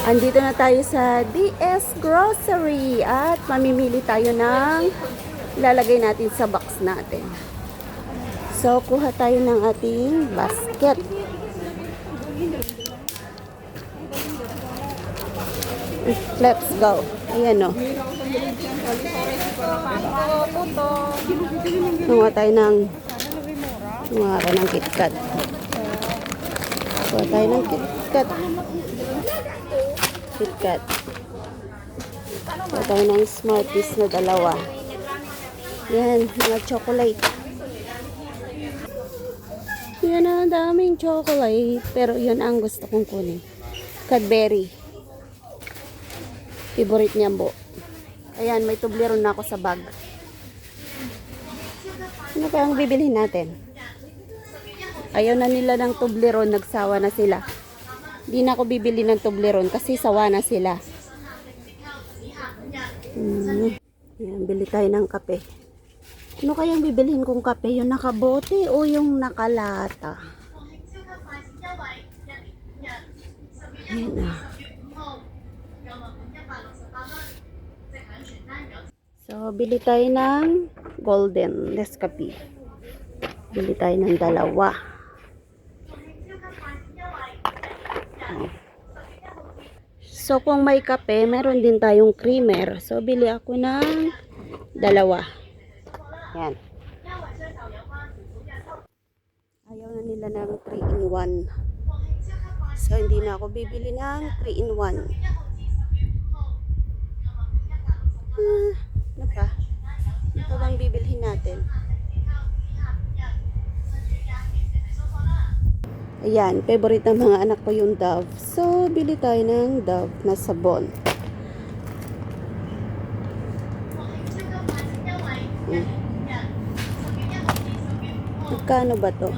Andito na tayo sa DS Grocery at mamimili tayo ng lalagay natin sa box natin. So, kuha tayo ng ating basket. Let's go. Ayan o. Kuha tayo ng KitKat. Kuha tayo ng KitKat. Kuha tayo ng Smarties na dalawa. Yan, mga chocolate. Yan ang daming chocolate. Pero yun ang gusto kong kunin. Cadbury. Favorite niya po. Ayan, may Toblerone na ako sa bag. Ano kaya ang bibilhin natin? Ayaw na nila ng Toblerone, nagsawa na sila. Di na ako bibili ng Toblerone kasi sawa na sila. Ayan, bili tayo ng kape. Ano kayang bibilhin kong kape? Yung nakabote o yung nakalata? Ayan na. So, bili tayo ng Golden Nescafe. Bili tayo ng dalawa. So, kung may kape, meron din tayong creamer. So, bili ako ng dalawa. Yan. Ayaw na nila ng 3-in-1. So, hindi na ako bibili ng 3-in-1. Ano pa? Ano pa bang bibilhin natin? Ayan, favorite ng mga anak ko yung Dove. So, bili tayo ng Dove na sabon. Magkano ba to?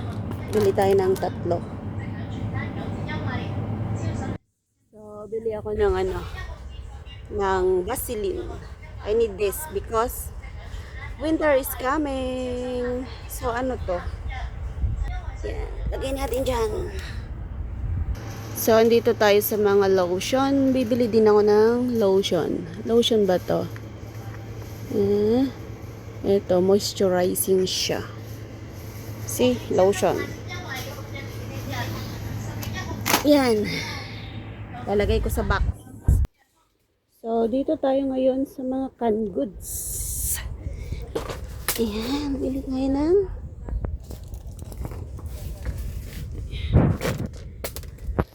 Bili tayo ng 3. So, bili ako ng ng Vaseline. I need this because winter is coming. So, ano to? Yan. Lagay natin dyan. So, andito tayo sa mga lotion. Bibili din ako ng lotion. Lotion ba to? Ito, moisturizing siya. See? Lotion. Yan. Lalagay ko sa box. So, dito tayo ngayon sa mga canned goods. Ayan. Bili tayo ng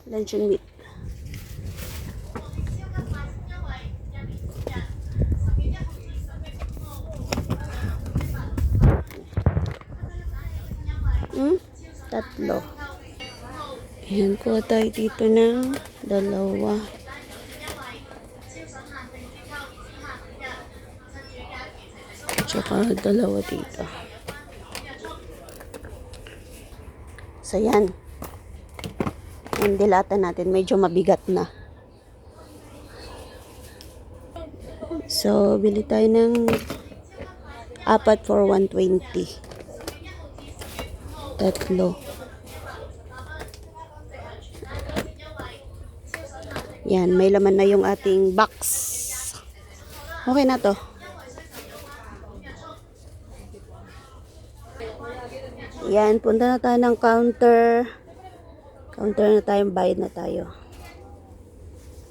luncheon meat. Tatlo. Ayan, kuha tayo dito ng dalawa. Tsaka dalawa dito. So, yan. Yung dilata natin, medyo mabigat na. So, bili tayo ng 4 for 120. Tatlo. Yan, may laman na yung ating box. Okay na to. Yan, punta na tayo ng counter. Counter na tayo, bayad na tayo.